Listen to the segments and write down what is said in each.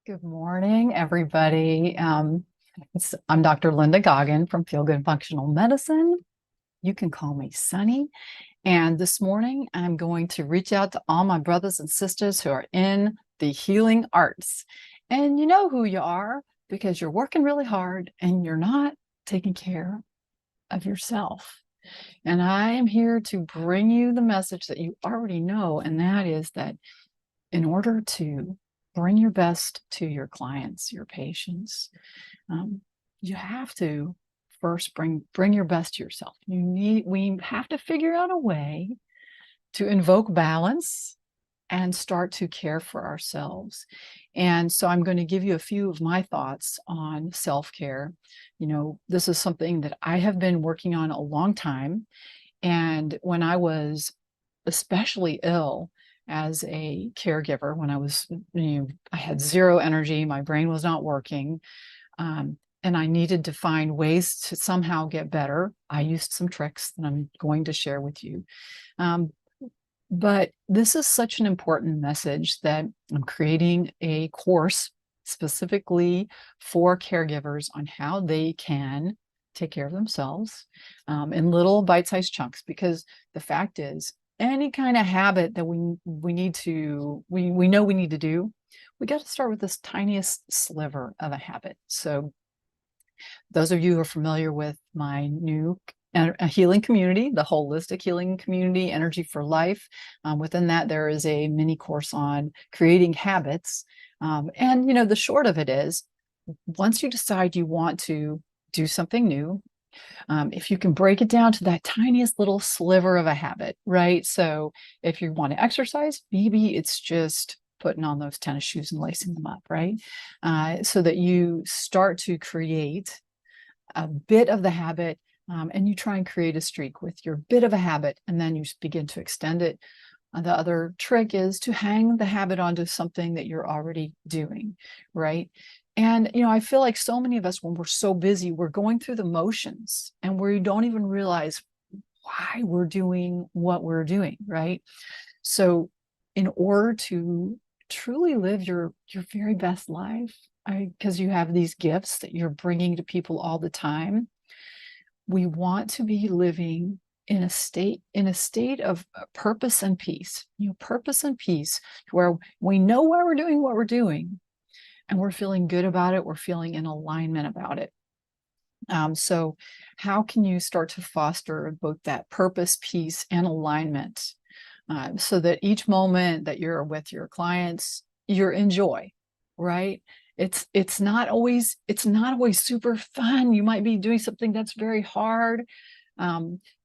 Good morning, everybody. I'm Dr. Linda Goggin from Feel Good Functional Medicine. You can call me Sunny. And this morning, I'm going to reach out to all my brothers and sisters who are in the healing arts. And you know who you are because you're working really hard and you're not taking care of yourself. And I am here to bring you the message that you already know, and that is that in order to bring your best to your clients, your patients, you have to first bring your best to yourself. We have to figure out a way to invoke balance and start to care for ourselves. And so I'm going to give you a few of my thoughts on self-care. You know, this is something that I have been working on a long time. And when I was especially ill as a caregiver, when I had zero energy, my brain was not working, and I needed to find ways to somehow get better. I used some tricks that I'm going to share with you. But this is such an important message that I'm creating a course specifically for caregivers on how they can take care of themselves in little bite-sized chunks, because the fact is any kind of habit that we know we need to do, we got to start with this tiniest sliver of a habit. So those of you who are familiar with my new healing community, the holistic healing community, Energy for Life. Within that, there is a mini course on creating habits. And, you know, the short of it is, once you decide you want to do something new, if you can break it down to that tiniest little sliver of a habit, right? So if you want to exercise, maybe it's just putting on those tennis shoes and lacing them up, right? So that you start to create a bit of the habit, and you try and create a streak with your bit of a habit, and then you begin to extend it. The other trick is to hang the habit onto something that you're already doing, right? And, you know, I feel like so many of us, when we're so busy, we're going through the motions and we don't even realize why we're doing what we're doing, right? So in order to truly live your very best life, because you have these gifts that you're bringing to people all the time, we want to be living in a state of purpose and peace. You know, purpose and peace, where we know why we're doing what we're doing, and we're feeling good about it. We're feeling in alignment about it. So how can you start to foster both that purpose, peace, and alignment, so that each moment that you're with your clients, you're in joy, right? It's not always super fun. You might be doing something that's very hard,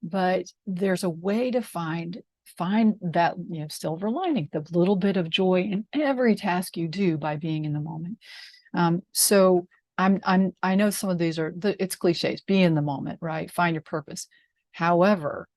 but there's a way to find that, you know, silver lining, the little bit of joy in every task you do by being in the moment. So I know some of these it's cliches. Be in the moment, right? Find your purpose. However,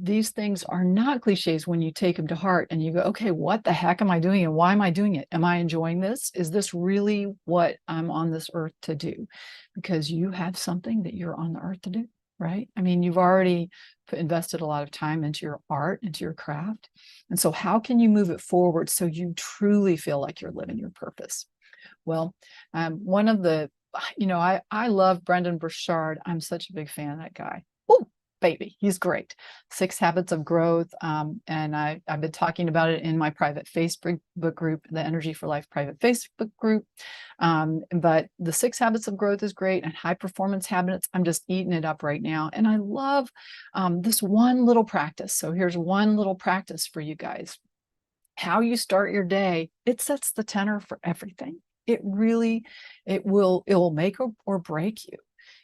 these things are not cliches when you take them to heart and you go, okay, what the heck am I doing and why am I doing it? Am I enjoying this? Is this really what I'm on this earth to do? Because you have something that you're on the earth to do, right? I mean, you've already invested a lot of time into your art, into your craft. And so how can you move it forward so you truly feel like you're living your purpose? Well, one of the, you know, I love Brendan Burchard. I'm such a big fan of that guy. Oh, baby, he's great. 6 Habits of Growth. And I've been talking about it in my private Facebook group, the Energy for Life private Facebook group. But the 6 Habits of Growth is great, and high performance habits, I'm just eating it up right now. And I love this one little practice. So here's one little practice for you guys. How you start your day, it sets the tenor for everything. It will make or break you.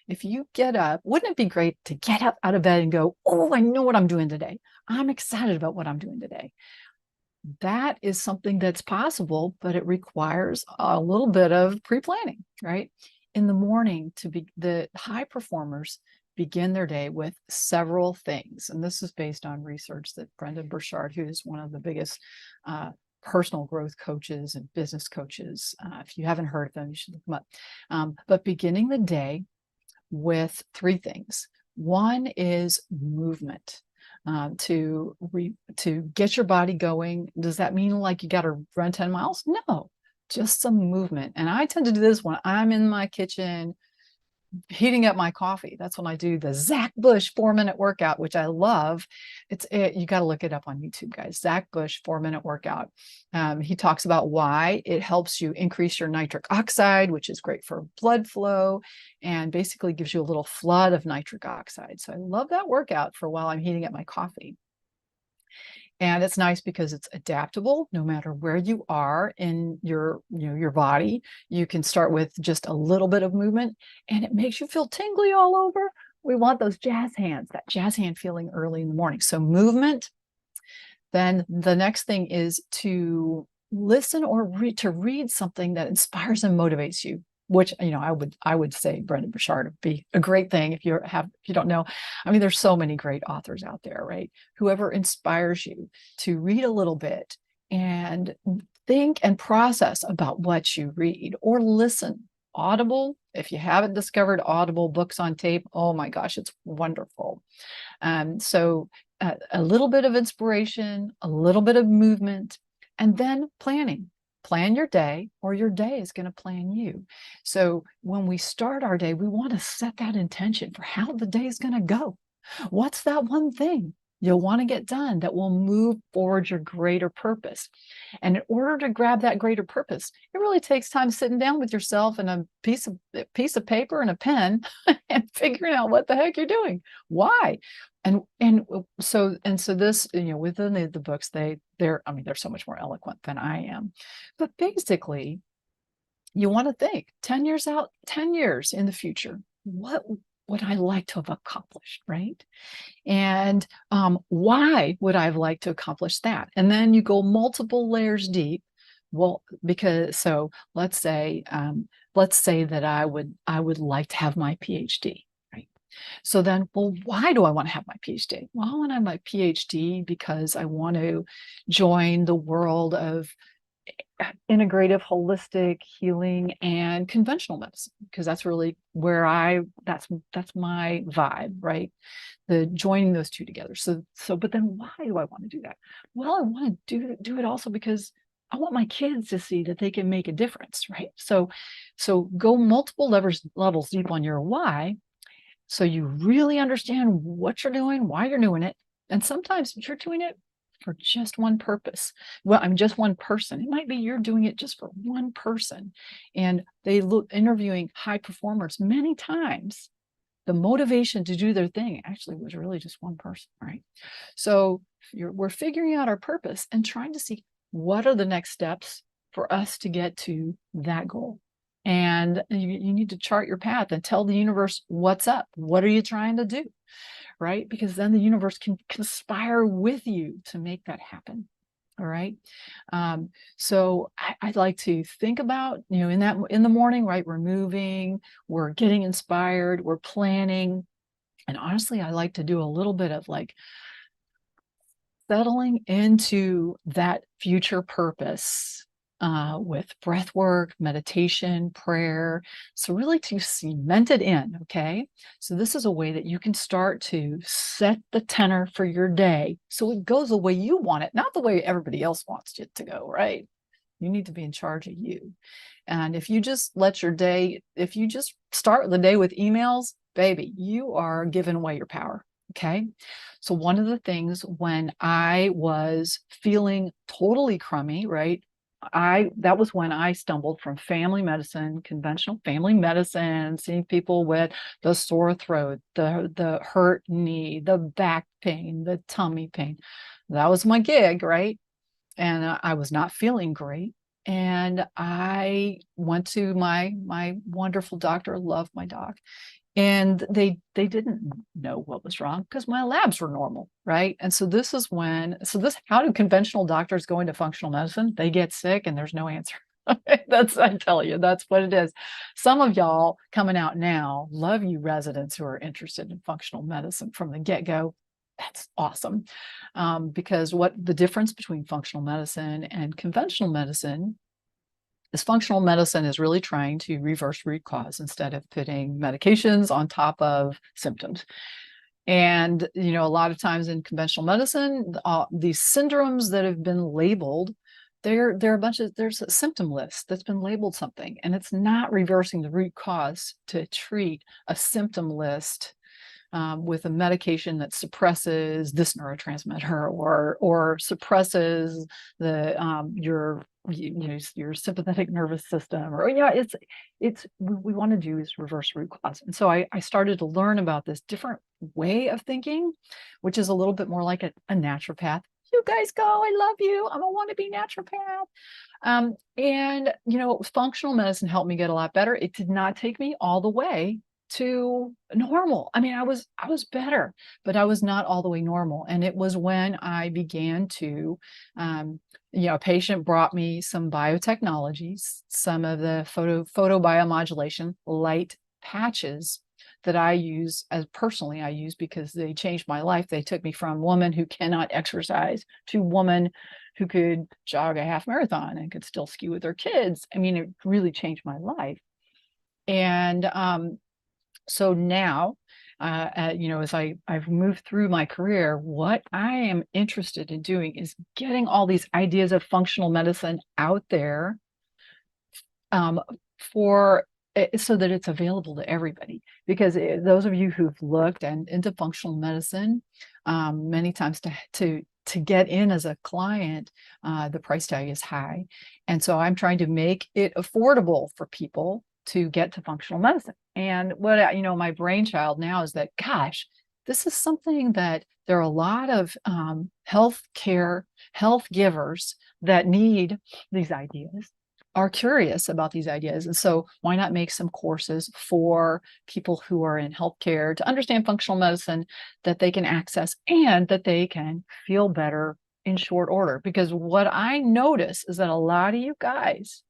If you get up, wouldn't it be great to get up out of bed and go, oh, I know what I'm doing today. I'm excited about what I'm doing today. That is something that's possible, but it requires a little bit of pre-planning, right? In the morning, to be the high performers begin their day with several things. And this is based on research that Brendan Burchard, who is one of the biggest personal growth coaches and business coaches, if you haven't heard of them, you should look them up. But beginning the day with 3 things. One is movement. To get your body going. Does that mean like you got to run 10 miles? No, just some movement. And I tend to do this when I'm in my kitchen heating up my coffee. That's when I do the Zach Bush 4-minute workout, which I love. You got to look it up on YouTube, guys. Zach Bush 4-minute workout. He talks about why it helps you increase your nitric oxide, which is great for blood flow, and basically gives you a little flood of nitric oxide. So I love that workout for while I'm heating up my coffee. And it's nice because it's adaptable no matter where you are in your body. You can start with just a little bit of movement and it makes you feel tingly all over. We want those jazz hands, that jazz hand feeling early in the morning. So movement. Then the next thing is to listen or to read something that inspires and motivates you, which, I would say Brendan Burchard would be a great thing if you don't know. I mean, there's so many great authors out there, right? Whoever inspires you to read a little bit and think and process about what you read, or listen. Audible, if you haven't discovered Audible books on tape, oh my gosh, it's wonderful. So a little bit of inspiration, a little bit of movement, and then planning. Plan your day, or your day is going to plan you. So when we start our day, we want to set that intention for how the day is going to go. What's that one thing you'll want to get done that will move forward your greater purpose? And in order to grab that greater purpose, it really takes time sitting down with yourself and a piece of paper and a pen and figuring out what the heck you're doing. Why? And so this, within the books, they're so much more eloquent than I am. But basically, you want to think 10 years out, 10 years in the future, what would I like to have accomplished, right? And why would I have liked to accomplish that? And then you go multiple layers deep. Well, let's say that I would like to have my PhD. So then, well, why do I want to have my PhD? Well, I want to have my PhD because I want to join the world of integrative, holistic healing and conventional medicine, because that's really where that's my vibe, right? The joining those two together. But then why do I want to do that? Well, I want to do it also because I want my kids to see that they can make a difference, right? So go multiple levels deep on your why, so you really understand what you're doing, why you're doing it. And sometimes you're doing it for just one purpose. Well, I'm just one person. It might be you're doing it just for one person. And interviewing high performers many times, the motivation to do their thing actually was really just one person, right? So we're figuring out our purpose and trying to see what are the next steps for us to get to that goal. And you need to chart your path and tell the universe what's up. What are you trying to do? Right? Because then the universe can conspire with you to make that happen. All right. So I'd like to think about, in the morning, right? We're moving, we're getting inspired, we're planning. And honestly, I like to do a little bit of like settling into that future purpose with breath work, meditation, prayer. So really to cement it in, okay? So this is a way that you can start to set the tenor for your day so it goes the way you want it, not the way everybody else wants it to go, right? You need to be in charge of you. And if you just if you just start the day with emails, baby, you are giving away your power. Okay. So one of the things when I was feeling totally crummy, right? That was when I stumbled from family medicine, conventional family medicine, seeing people with the sore throat, the hurt knee, the back pain, the tummy pain. That was my gig, right? And I was not feeling great. And I went to my wonderful doctor, love my doc, and they didn't know what was wrong because my labs were normal, right? And so how do conventional doctors go into functional medicine? They get sick and there's no answer. I tell you, that's what it is. Some of y'all coming out now, love you residents who are interested in functional medicine from the get-go. That's awesome. Because what the difference between functional medicine and conventional medicine is functional medicine is really trying to reverse root cause instead of putting medications on top of symptoms. And, a lot of times in conventional medicine, these syndromes that have been labeled there are a bunch of there's a symptom list that's been labeled something, and it's not reversing the root cause to treat a symptom list with a medication that suppresses this neurotransmitter or suppresses the your sympathetic nervous system, or yeah, it's we want to do is reverse root cause. And so I started to learn about this different way of thinking, which is a little bit more like a naturopath. You guys go, I love you, I'm a wannabe naturopath. And functional medicine helped me get a lot better. It did not take me all the way to normal. I mean, I was better, but I was not all the way normal. And it was when I began to, a patient brought me some biotechnologies, some of the photobiomodulation light patches that I use I use because they changed my life. They took me from woman who cannot exercise to woman who could jog a half marathon and could still ski with her kids. I mean, it really changed my life. And so now, as I've moved through my career, what I am interested in doing is getting all these ideas of functional medicine out there so that it's available to everybody. Because those of you who've looked into functional medicine, many times to get in as a client, the price tag is high. And so I'm trying to make it affordable for people to get to functional medicine. And what, my brainchild now is that, gosh, this is something that there are a lot of health givers that need these ideas, are curious about these ideas. And so why not make some courses for people who are in healthcare to understand functional medicine that they can access and that they can feel better in short order? Because what I notice is that a lot of you guys,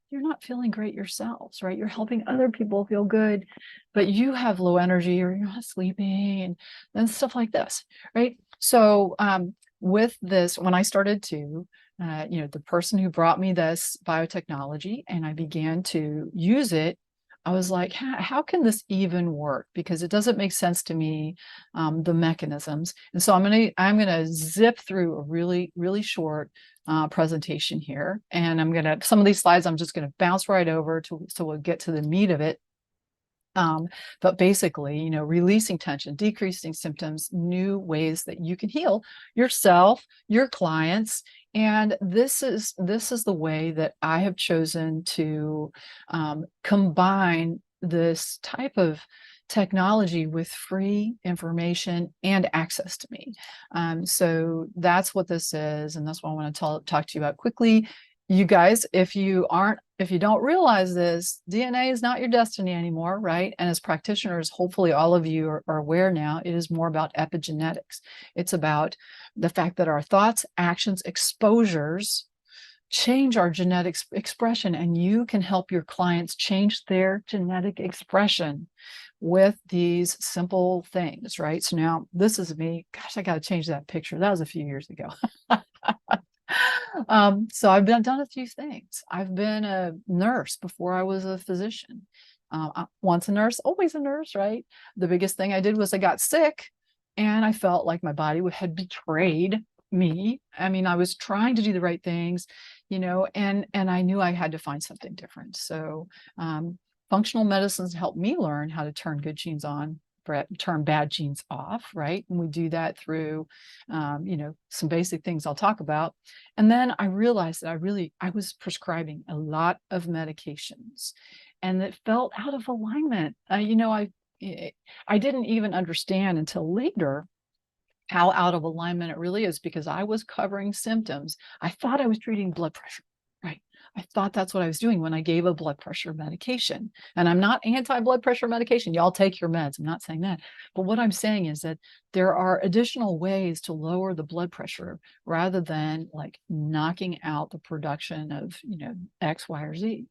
you're not feeling great yourselves, right? You're helping other people feel good, but you have low energy or you're not sleeping and stuff like this, right? So with this, when I started to, the person who brought me this biotechnology and I began to use it, I was like, how can this even work? Because it doesn't make sense to me, the mechanisms. And so I'm gonna zip through a really, really short presentation here. And some of these slides, I'm just gonna bounce right over so we'll get to the meat of it. But basically, releasing tension, decreasing symptoms, new ways that you can heal yourself, your clients. And this is the way that I have chosen to combine this type of technology with free information and access to me. So that's what this is, and that's what I want to talk to you about quickly. You guys, if you don't realize this, DNA is not your destiny anymore, right? And as practitioners, hopefully all of you are aware now, it is more about epigenetics. It's about the fact that our thoughts, actions, exposures change our genetic expression, and you can help your clients change their genetic expression with these simple things, right? So now this is me. Gosh, I got to change that picture. That was a few years ago. So I've done a few things. I've been a nurse before I was a physician. Once a nurse, always a nurse, right? The biggest thing I did was I got sick and I felt like my body had betrayed me. I mean, I was trying to do the right things, and I knew I had to find something different. So functional medicines helped me learn how to turn good genes on, turn bad genes off, right? And we do that through, some basic things I'll talk about. And then I realized that I was prescribing a lot of medications, and it felt out of alignment. I didn't even understand until later how out of alignment it really is, because I was covering symptoms. I thought I was treating blood pressure, right? I thought that's what I was doing when I gave a blood pressure medication. And I'm not anti-blood pressure medication. Y'all take your meds. I'm not saying that. But what I'm saying is that there are additional ways to lower the blood pressure rather than like knocking out the production of, X, Y, or Z.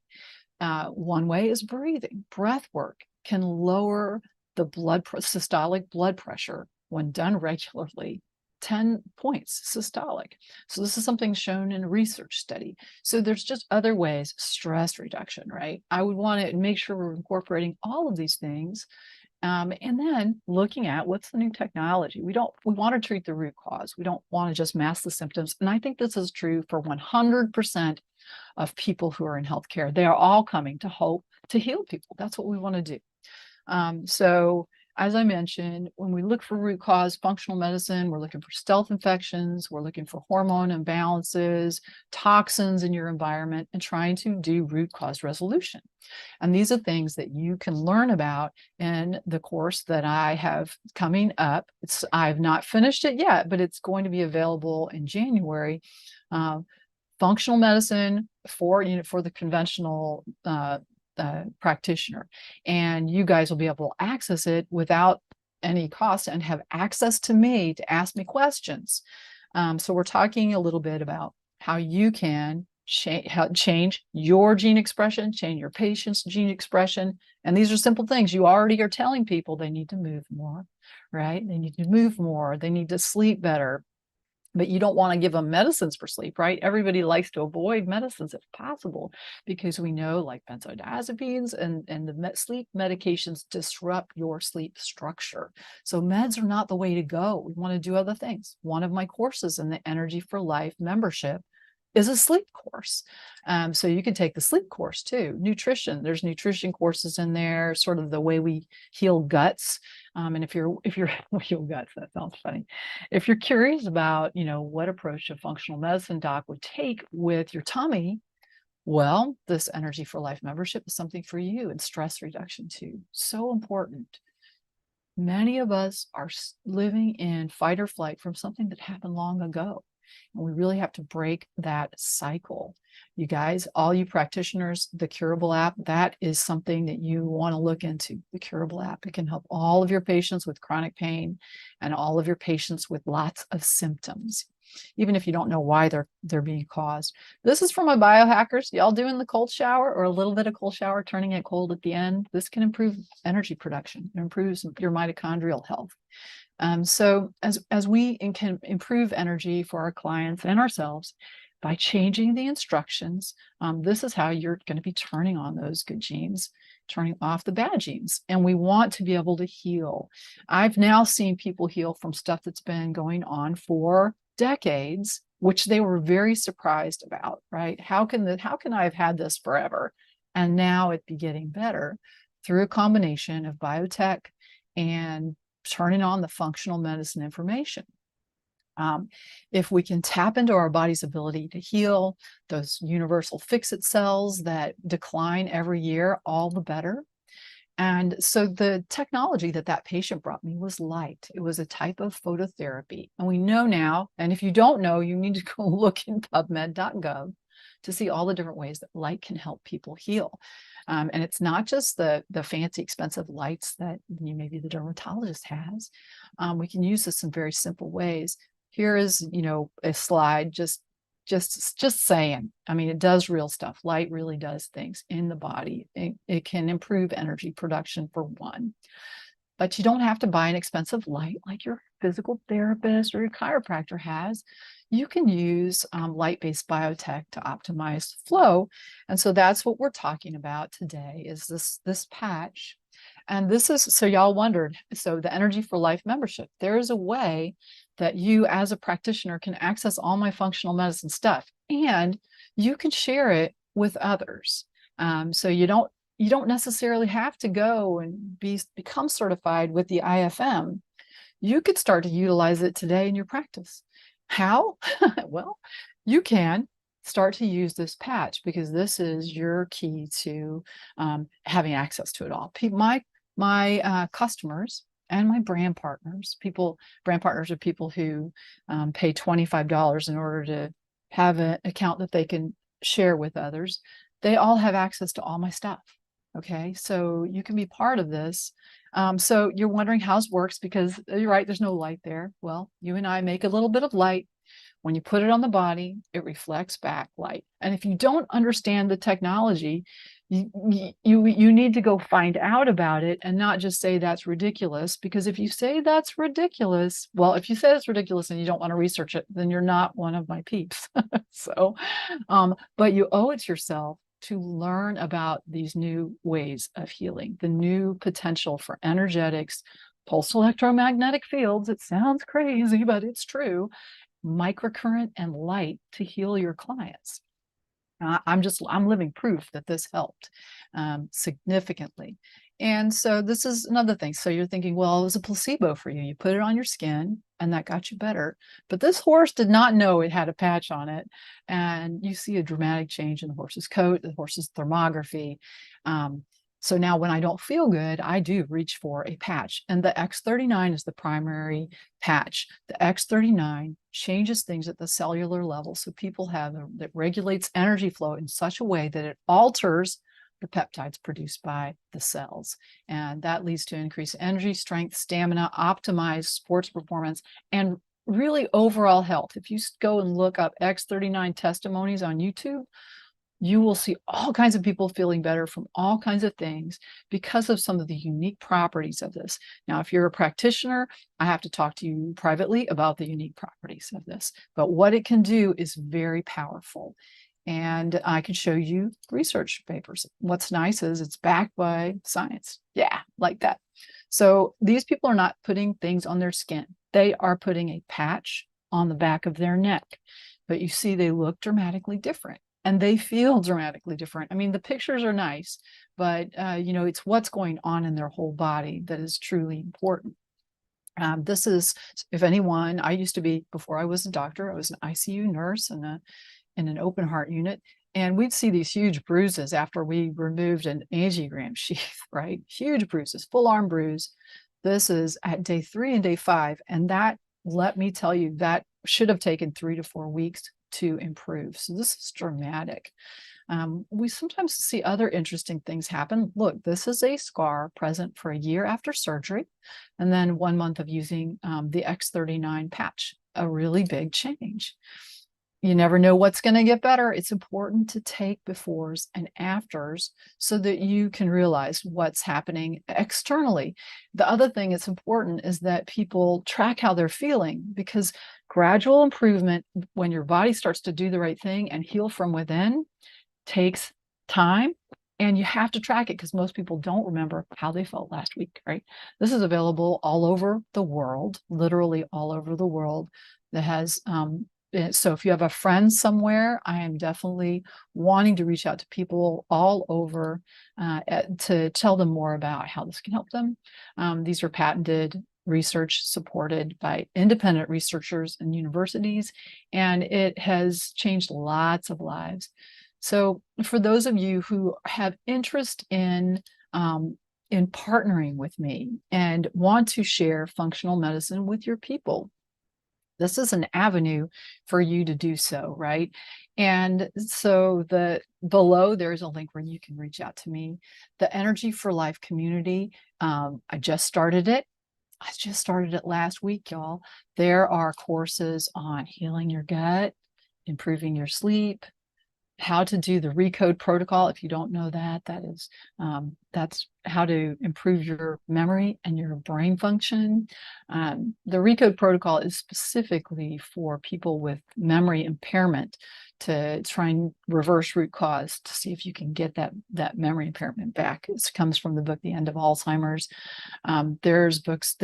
One way is breathing. Breath work can lower the systolic blood pressure when done regularly, 10 points systolic. So this is something shown in a research study. So there's just other ways. Stress reduction, right? I would want to make sure we're incorporating all of these things And then looking at what's the new technology. We want to treat the root cause. We don't want to just mask the symptoms. And I think this is true for 100% of people who are in healthcare. They are all coming to hope to heal people. That's what we want to do. So as I mentioned, when we look for root cause functional medicine, we're looking for stealth infections, we're looking for hormone imbalances, toxins in your environment, and trying to do root cause resolution. And these are things that you can learn about in the course that I have coming up. I've not finished it yet, but it's going to be available in January. Functional medicine for the conventional practitioner, and you guys will be able to access it without any cost and have access to me to ask me questions. So we're talking a little bit about how you can change your gene expression, change your patient's gene expression. And these are simple things. You already are telling people they need to move more, right? They need to move more. They need to sleep better. But you don't want to give them medicines for sleep, right? Everybody likes to avoid medicines if possible, because we know like benzodiazepines and the sleep medications disrupt your sleep structure. So meds are not the way to go. We want to do other things. One of my courses in the Energy for Life membership is a sleep course. So you can take the sleep course too. Nutrition, there's nutrition courses in there, sort of the way we heal guts. And if you're heal guts, that sounds funny. If you're curious about, what approach a functional medicine doc would take with your tummy, well, this Energy for Life membership is something for you, and stress reduction too. So important. Many of us are living in fight or flight from something that happened long ago. And we really have to break that cycle. You guys, all you practitioners, the Curable app, that is something that you want to look into. The Curable app, it can help all of your patients with chronic pain and all of your patients with lots of symptoms, even if you don't know why they're being caused. This is for my biohackers. Y'all doing the cold shower or a little bit of cold shower, turning it cold at the end. This can improve energy production. It improves your mitochondrial health. So as we can improve energy for our clients and ourselves by changing the instructions, this is how you're going to be turning on those good genes, turning off the bad genes. And we want to be able to heal. I've now seen people heal from stuff that's been going on for decades, which they were very surprised about, right? How can I have had this forever and now it be getting better through a combination of biotech and turning on the functional medicine information. If we can tap into our body's ability to heal, those universal fix-it cells that decline every year, all the better. And so the technology that patient brought me was light. It was a type of phototherapy. And we know now, and if you don't know, you need to go look in PubMed.gov to see all the different ways that light can help people heal. And it's not just the fancy, expensive lights that maybe the dermatologist has. We can use this in very simple ways. Here is, a slide just saying. I mean, it does real stuff. Light really does things in the body. It can improve energy production for one. But you don't have to buy an expensive light like your physical therapist or your chiropractor has. You can use light-based biotech to optimize flow. And so that's what we're talking about today is this patch. And this is, so y'all wondered, so the Energy for Life membership, there is a way that you as a practitioner can access all my functional medicine stuff, and you can share it with others. So you don't necessarily have to go and become certified with the IFM. You could start to utilize it today in your practice. How? Well, you can start to use this patch because this is your key to having access to it all. My customers and my brand partners, brand partners are people who pay $25 in order to have an account that they can share with others. They all have access to all my stuff. Okay, so you can be part of this. So you're wondering how it works because you're right, there's no light there. Well, you and I make a little bit of light. When you put it on the body, it reflects back light. And if you don't understand the technology, you need to go find out about it and not just say that's ridiculous, because if you say that's ridiculous, well, if you say it's ridiculous and you don't want to research it, then you're not one of my peeps. So, but you owe it to yourself to learn about these new ways of healing, the new potential for energetics, pulse electromagnetic fields. It sounds crazy, but it's true. Microcurrent and light to heal your clients. I'm living proof that this helped significantly. And so this is another thing. So you're thinking, well, it was a placebo for you. You put it on your skin and that got you better. But this horse did not know it had a patch on it. And you see a dramatic change in the horse's coat, the horse's thermography. So now when I don't feel good, I do reach for a patch. And the X39 is the primary patch. The X39 changes things at the cellular level. So people that regulates energy flow in such a way that it alters the peptides produced by the cells. And that leads to increased energy, strength, stamina, optimized sports performance, and really overall health. If you go and look up X39 testimonies on YouTube, you will see all kinds of people feeling better from all kinds of things because of some of the unique properties of this. Now, if you're a practitioner, I have to talk to you privately about the unique properties of this. But what it can do is very powerful. And I can show you research papers. What's nice is it's backed by science. Yeah, like that. So these people are not putting things on their skin. They are putting a patch on the back of their neck. But you see, they look dramatically different. And they feel dramatically different. I mean, the pictures are nice, but it's what's going on in their whole body that is truly important. This is, if anyone, I used to be, before I was a doctor, I was an ICU nurse in an open heart unit. And we'd see these huge bruises after we removed an angiogram sheath, right? Huge bruises, full arm bruise. This is at day 3 and day 5. And that, let me tell you, that should have taken 3 to 4 weeks to improve. So this is dramatic. We sometimes see other interesting things happen. Look, this is a scar present for a year after surgery, and then 1 month of using the X39 patch, a really big change. You never know what's going to get better. It's important to take befores and afters so that you can realize what's happening externally. The other thing that's important is that people track how they're feeling, because gradual improvement, when your body starts to do the right thing and heal from within, takes time. And you have to track it because most people don't remember how they felt last week, right? This is available all over the world, literally all over the world. That has so if you have a friend somewhere, I am definitely wanting to reach out to people all over to tell them more about how this can help them. These are patented research supported by independent researchers and universities, and it has changed lots of lives. So for those of you who have interest in partnering with me and want to share functional medicine with your people, this is an avenue for you to do so, right? And so below there's a link where you can reach out to me. The Energy for Life community, I just started it. I just started it last week, y'all. There are courses on healing your gut, improving your sleep, how to do the recode protocol. If you don't know that, that's how to improve your memory and your brain function. The recode protocol is specifically for people with memory impairment, to try and reverse root cause to see if you can get that memory impairment back. It comes from the book The End of Alzheimer's. There's books,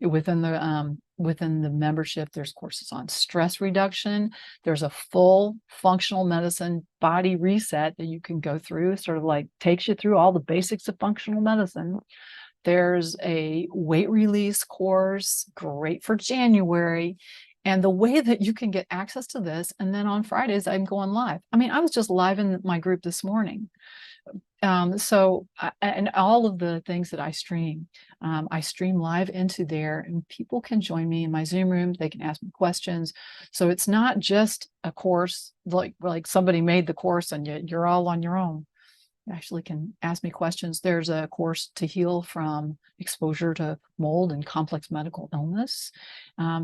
within the membership, there's courses on stress reduction. There's a full functional medicine body reset that you can go through, sort of like takes you through all the basics of functional medicine. There's a weight release course, great for January. And the way that you can get access to this, and then on Fridays, I'm going live. I mean, I was just live in my group this morning. And all of the things that I stream live into there, and people can join me in my Zoom room. They can ask me questions. So it's not just a course like somebody made the course and you're all on your own. You actually can ask me questions. There's a course to heal from exposure to mold and complex medical illness.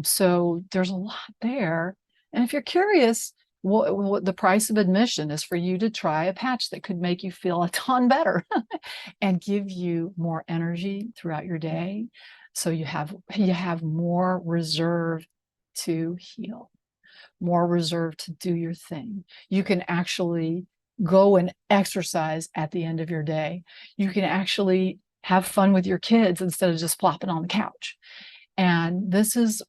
So there's a lot there. And if you're curious, what the price of admission is for you to try a patch that could make you feel a ton better and give you more energy throughout your day. So you have more reserve to heal, more reserve to do your thing. You can actually go and exercise at the end of your day. You can actually have fun with your kids instead of just plopping on the couch. And this is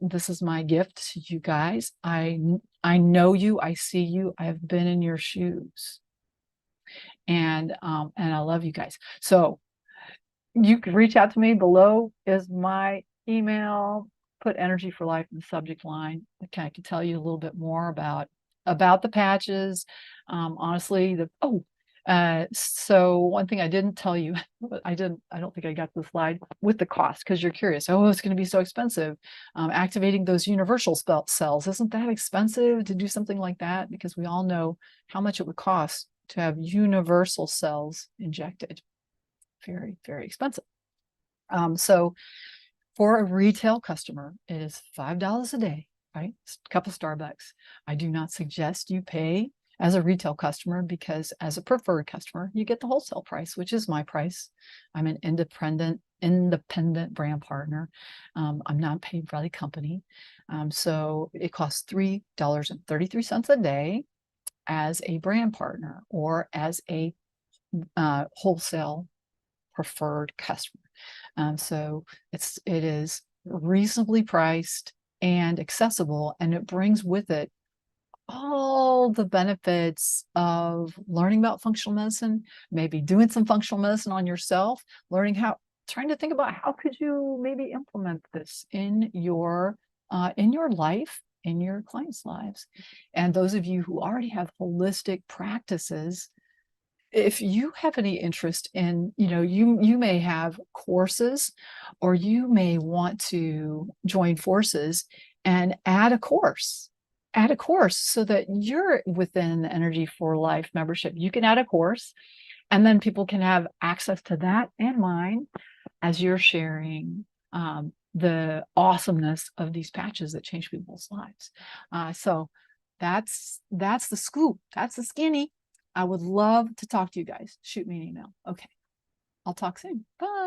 my gift to you guys. I know you, I see you, I've been in your shoes. And I love you guys. So you can reach out to me. Below is my email. Put Energy for Life in the subject line. I can tell you a little bit more about the patches. Honestly, so one thing I didn't tell you, I don't think I got the slide with the cost, because you're curious. Oh, it's going to be so expensive. Activating those universal cells, isn't that expensive to do something like that? Because we all know how much it would cost to have universal cells injected. Very, very expensive. So for a retail customer, it is $5 a day, right? A cup of Starbucks. I do not suggest you pay as a retail customer, because as a preferred customer, you get the wholesale price, which is my price. I'm an independent brand partner. I'm not paid by the company. So it costs $3.33 a day as a brand partner, or as a wholesale preferred customer. So it is reasonably priced and accessible, and it brings with it all the benefits of learning about functional medicine, maybe doing some functional medicine on yourself, trying to think about how could you maybe implement this in your life, in your clients' lives. And those of you who already have holistic practices, if you have any interest in, you may have courses, or you may want to join forces and add a course so that you're within the Energy for Life membership. You can add a course, and then people can have access to that and mine as you're sharing the awesomeness of these patches that change people's lives. So that's the scoop. That's the skinny. I would love to talk to you guys. Shoot me an email. Okay. I'll talk soon. Bye.